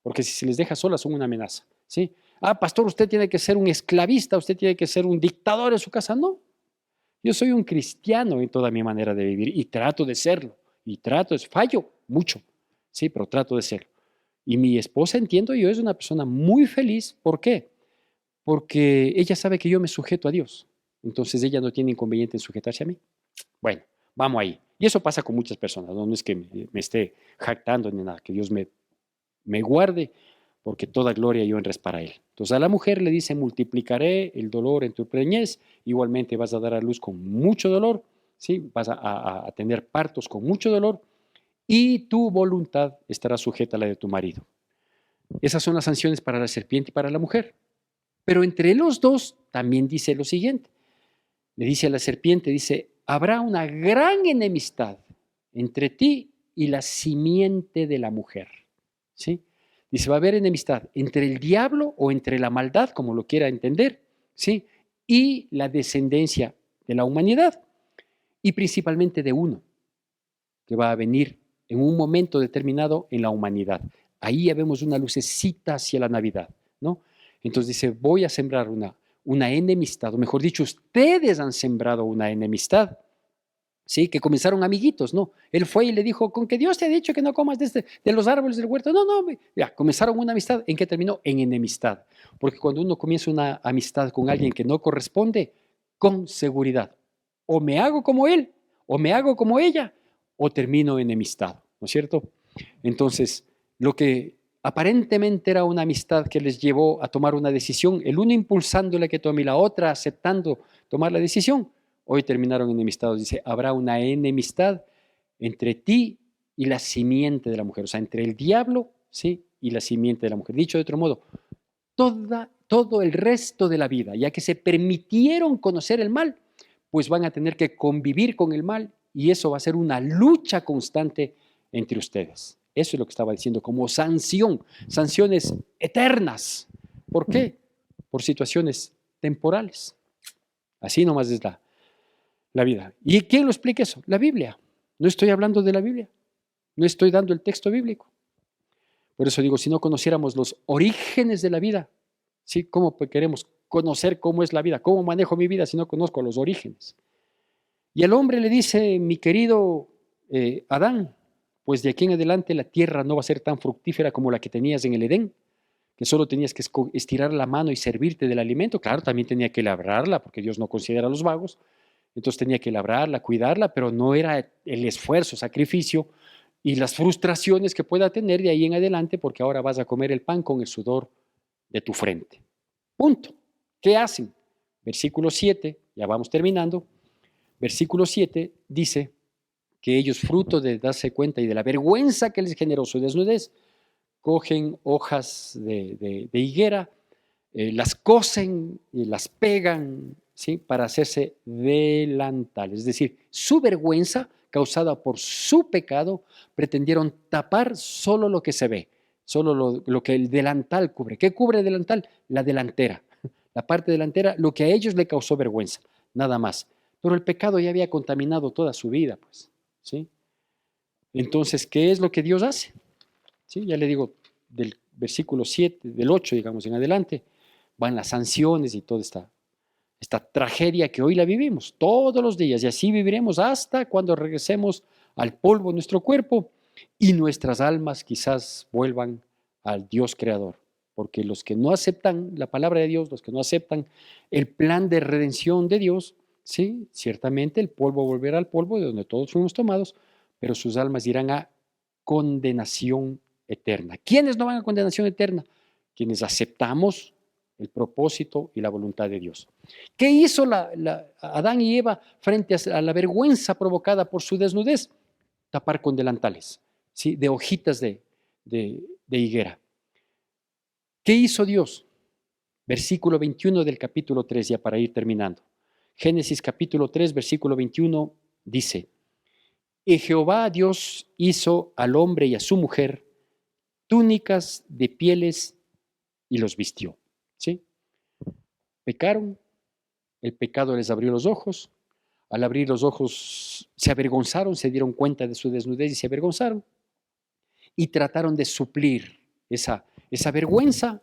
Porque si se les deja solas, son una amenaza, ¿sí? Ah, pastor, usted tiene que ser un esclavista, usted tiene que ser un dictador en su casa. No, yo soy un cristiano en toda mi manera de vivir y trato de serlo. Y fallo mucho, sí, pero trato de serlo. Y mi esposa, entiendo yo, es una persona muy feliz. ¿Por qué? Porque ella sabe que yo me sujeto a Dios. Entonces ella no tiene inconveniente en sujetarse a mí. Bueno, vamos ahí. Y eso pasa con muchas personas, no, no es que me esté jactando ni nada, que Dios me guarde, porque toda gloria y honra es para Él. Entonces a la mujer le dice, multiplicaré el dolor en tu preñez, igualmente vas a dar a luz con mucho dolor, ¿sí? Vas a tener partos con mucho dolor, y tu voluntad estará sujeta a la de tu marido. Esas son las sanciones para la serpiente y para la mujer. Pero entre los dos también dice lo siguiente. Le dice a la serpiente, dice, habrá una gran enemistad entre ti y la simiente de la mujer. ¿Sí? Dice, va a haber enemistad entre el diablo o entre la maldad, como lo quiera entender, ¿sí? Y la descendencia de la humanidad, y principalmente de uno que va a venir en un momento determinado en la humanidad. Ahí ya vemos una lucecita hacia la Navidad, ¿no? Entonces dice, voy a sembrar una enemistad, o mejor dicho, ustedes han sembrado una enemistad, ¿sí? Que comenzaron amiguitos, ¿no? Él fue y le dijo, con que Dios te ha dicho que no comas de los árboles del huerto. No, no, ya, comenzaron una amistad. ¿En qué terminó? En enemistad. Porque cuando uno comienza una amistad con alguien que no corresponde, con seguridad, o me hago como él, o me hago como ella, o termino enemistado, ¿no es cierto? Entonces, lo que aparentemente era una amistad que les llevó a tomar una decisión, el uno impulsándole que tome y la otra aceptando tomar la decisión, hoy terminaron enemistados. Dice, habrá una enemistad entre ti y la simiente de la mujer, o sea, entre el diablo, ¿sí? Y la simiente de la mujer. Dicho de otro modo, todo el resto de la vida, ya que se permitieron conocer el mal, pues van a tener que convivir con el mal y eso va a ser una lucha constante entre ustedes. Eso es lo que estaba diciendo como sanción, sanciones eternas. ¿Por qué? Por situaciones temporales. Así nomás es la vida. ¿Y quién lo explica eso? La Biblia. No estoy hablando de la Biblia, no estoy dando el texto bíblico. Por eso digo, si no conociéramos los orígenes de la vida, ¿sí? ¿Cómo queremos conocer cómo es la vida? ¿Cómo manejo mi vida si no conozco los orígenes? Y el hombre le dice, mi querido Adán, pues de aquí en adelante la tierra no va a ser tan fructífera como la que tenías en el Edén, que solo tenías que estirar la mano y servirte del alimento. Claro, también tenía que labrarla, porque Dios no considera a los vagos, entonces tenía que labrarla, cuidarla, pero no era el esfuerzo, sacrificio y las frustraciones que pueda tener de ahí en adelante, porque ahora vas a comer el pan con el sudor de tu frente. Punto. ¿Qué hacen? Versículo 7, ya vamos terminando. Versículo 7 dice que ellos, fruto de darse cuenta y de la vergüenza que les generó su desnudez, cogen hojas de higuera, las cosen y las pegan, ¿sí? Para hacerse delantales. Es decir, su vergüenza causada por su pecado, pretendieron tapar solo lo que se ve, solo lo que el delantal cubre. ¿Qué cubre el delantal? La delantera. La parte delantera, lo que a ellos le causó vergüenza, nada más. Pero el pecado ya había contaminado toda su vida, pues, ¿sí? Entonces, ¿qué es lo que Dios hace? ¿Sí? Ya le digo, del versículo 7, del 8, digamos, en adelante, van las sanciones y toda esta tragedia que hoy la vivimos todos los días, y así viviremos hasta cuando regresemos al polvo de nuestro cuerpo y nuestras almas quizás vuelvan al Dios creador. Porque los que no aceptan la palabra de Dios, los que no aceptan el plan de redención de Dios, sí, ciertamente el polvo volverá al polvo de donde todos fuimos tomados, pero sus almas irán a condenación eterna. ¿Quiénes no van a condenación eterna? Quienes aceptamos el propósito y la voluntad de Dios. ¿Qué hizo Adán y Eva frente a la vergüenza provocada por su desnudez? Tapar con delantales, ¿sí? De hojitas de higuera. ¿Qué hizo Dios? Versículo 21 del capítulo 3, ya para ir terminando. Génesis capítulo 3, versículo 21 dice, y Jehová Dios hizo al hombre y a su mujer túnicas de pieles y los vistió. ¿Sí? Pecaron, el pecado les abrió los ojos, al abrir los ojos se avergonzaron, se dieron cuenta de su desnudez y se avergonzaron y trataron de suplir esa vergüenza,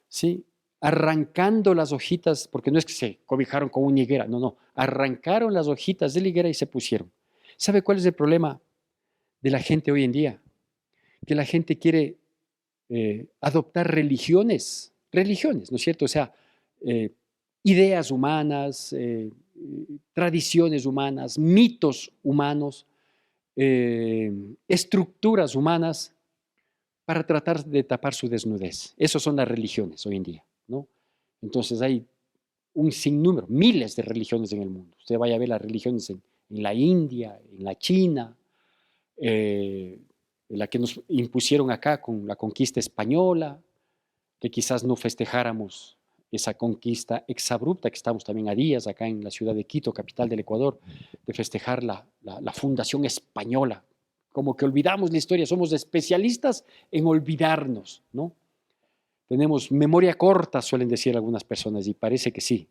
¿sí? Arrancando las hojitas, porque no es que se cobijaron con una higuera, no, no, arrancaron las hojitas de la higuera y se pusieron. ¿Sabe cuál es el problema de la gente hoy en día? Que la gente quiere adoptar religiones, ¿no es cierto? O sea, ideas humanas, tradiciones humanas, mitos humanos, estructuras humanas para tratar de tapar su desnudez. Esas son las religiones hoy en día, ¿no? Entonces hay un sinnúmero, miles de religiones en el mundo. Usted vaya a ver las religiones en la India, en la China, la que nos impusieron acá con la conquista española, que quizás no festejáramos esa conquista exabrupta, que estamos también a días acá en la ciudad de Quito, capital del Ecuador, de festejar la fundación española. Como que olvidamos la historia, somos especialistas en olvidarnos, ¿no? Tenemos memoria corta, suelen decir algunas personas, y parece que sí.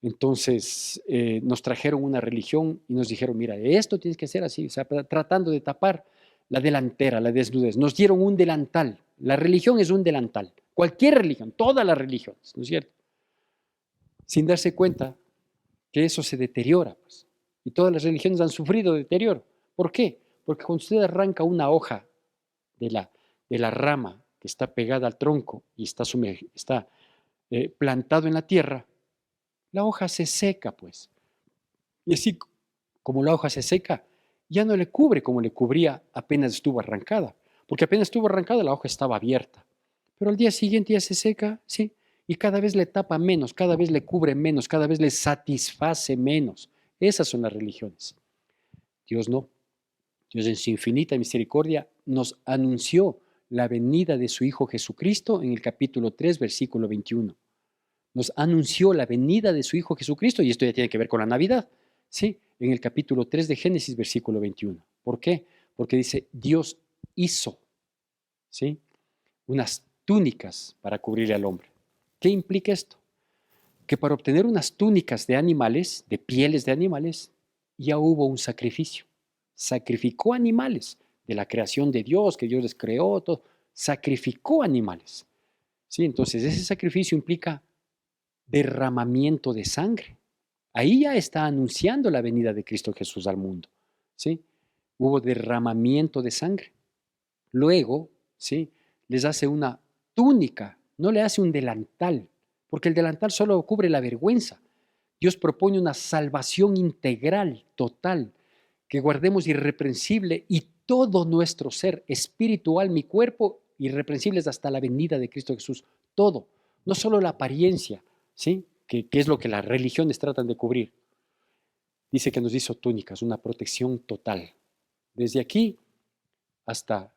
Entonces nos trajeron una religión y nos dijeron, mira, esto tienes que hacer así, o sea, tratando de tapar la delantera, la desnudez. Nos dieron un delantal. La religión es un delantal. Cualquier religión, todas las religiones, ¿no es cierto? Sin darse cuenta que eso se deteriora, pues. Y todas las religiones han sufrido deterioro. ¿Por qué? Porque cuando usted arranca una hoja de la rama que está pegada al tronco y está plantado en la tierra, la hoja se seca, pues. Y así como la hoja se seca, ya no le cubre como le cubría apenas estuvo arrancada, porque apenas estuvo arrancada la hoja estaba abierta. Pero al día siguiente ya se seca, sí, y cada vez le tapa menos, cada vez le cubre menos, cada vez le satisface menos. Esas son las religiones. Dios no. Dios en su infinita misericordia nos anunció la venida de su Hijo Jesucristo en el capítulo 3, versículo 21. Nos anunció la venida de su Hijo Jesucristo, y esto ya tiene que ver con la Navidad, ¿sí? En el capítulo 3 de Génesis, versículo 21. ¿Por qué? Porque dice, Dios hizo, ¿sí?, unas túnicas para cubrir al hombre. ¿Qué implica esto? Que para obtener unas túnicas de animales, de pieles de animales, ya hubo un sacrificio. Sacrificó animales de la creación de Dios, que Dios les creó, todo. Sacrificó animales. ¿Sí? Entonces, ese sacrificio implica derramamiento de sangre. Ahí ya está anunciando la venida de Cristo Jesús al mundo. ¿Sí? Hubo derramamiento de sangre. Luego, ¿sí?, les hace una túnica, no le hace un delantal, porque el delantal solo cubre la vergüenza. Dios propone una salvación integral, total, que guardemos irreprensible y todo nuestro ser, espíritu, alma y cuerpo, irreprensibles hasta la venida de Cristo Jesús. Todo, no solo la apariencia, ¿sí?, que es lo que las religiones tratan de cubrir. Dice que nos hizo túnicas, una protección total. Desde aquí hasta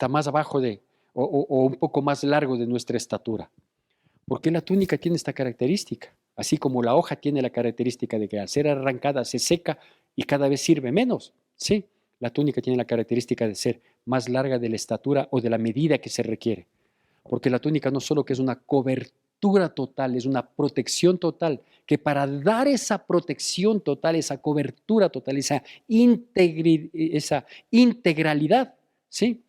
más abajo o un poco más largo de nuestra estatura. ¿Por qué la túnica tiene esta característica? Así como la hoja tiene la característica de que al ser arrancada se seca y cada vez sirve menos. Sí, la túnica tiene la característica de ser más larga de la estatura o de la medida que se requiere. Porque la túnica no solo que es una cobertura total, es una protección total, que para dar esa protección total, esa cobertura total, esa integralidad, ¿sí?,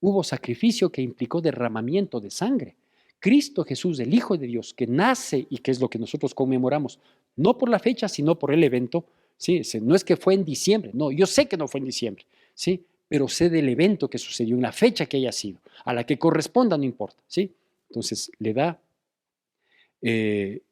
hubo sacrificio que implicó derramamiento de sangre. Cristo Jesús, el Hijo de Dios, que nace y que es lo que nosotros conmemoramos, no por la fecha, sino por el evento, ¿sí? No es que fue en diciembre, no, yo sé que no fue en diciembre, ¿sí?, pero sé del evento que sucedió, en la fecha que haya sido, a la que corresponda, no importa, ¿sí? Entonces, le da, eh,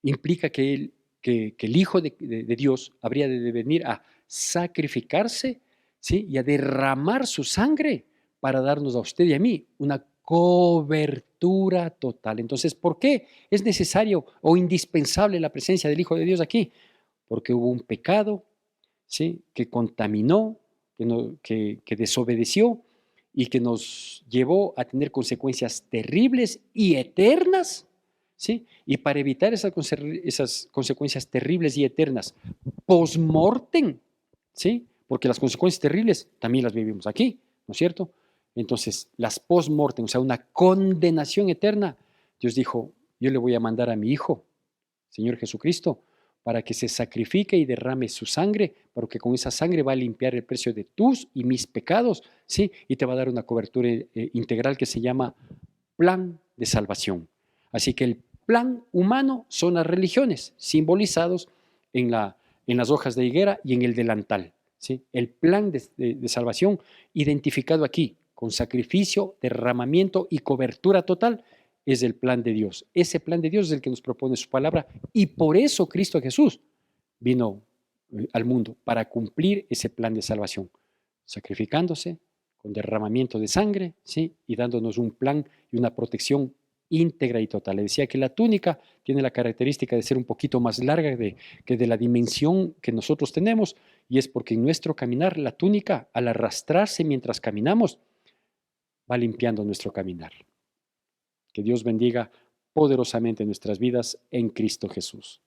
implica que el Hijo de Dios habría de venir a sacrificarse, ¿sí?, y a derramar su sangre para darnos a usted y a mí una cobertura total. Entonces, ¿por qué es necesario o indispensable la presencia del Hijo de Dios aquí? Porque hubo un pecado, ¿sí?, que contaminó, que desobedeció y que nos llevó a tener consecuencias terribles y eternas, ¿sí? Y para evitar esas consecuencias terribles y eternas post-mortem, ¿sí?, porque las consecuencias terribles también las vivimos aquí, ¿no es cierto? Entonces, las post-mortem, o sea, una condenación eterna, Dios dijo, yo le voy a mandar a mi Hijo, Señor Jesucristo, para que se sacrifique y derrame su sangre, porque con esa sangre va a limpiar el precio de tus y mis pecados, ¿sí? Y te va a dar una cobertura integral que se llama plan de salvación. Así que el plan humano son las religiones, simbolizados en las hojas de higuera y en el delantal, ¿sí? El plan de salvación identificado aquí, con sacrificio, derramamiento y cobertura total, es el plan de Dios. Ese plan de Dios es el que nos propone su palabra y por eso Cristo Jesús vino al mundo para cumplir ese plan de salvación, sacrificándose con derramamiento de sangre, ¿sí? Y dándonos un plan y una protección íntegra y total. Le decía que la túnica tiene la característica de ser un poquito más larga que de la dimensión que nosotros tenemos, y es porque en nuestro caminar la túnica, al arrastrarse mientras caminamos, va limpiando nuestro caminar. Que Dios bendiga poderosamente nuestras vidas en Cristo Jesús.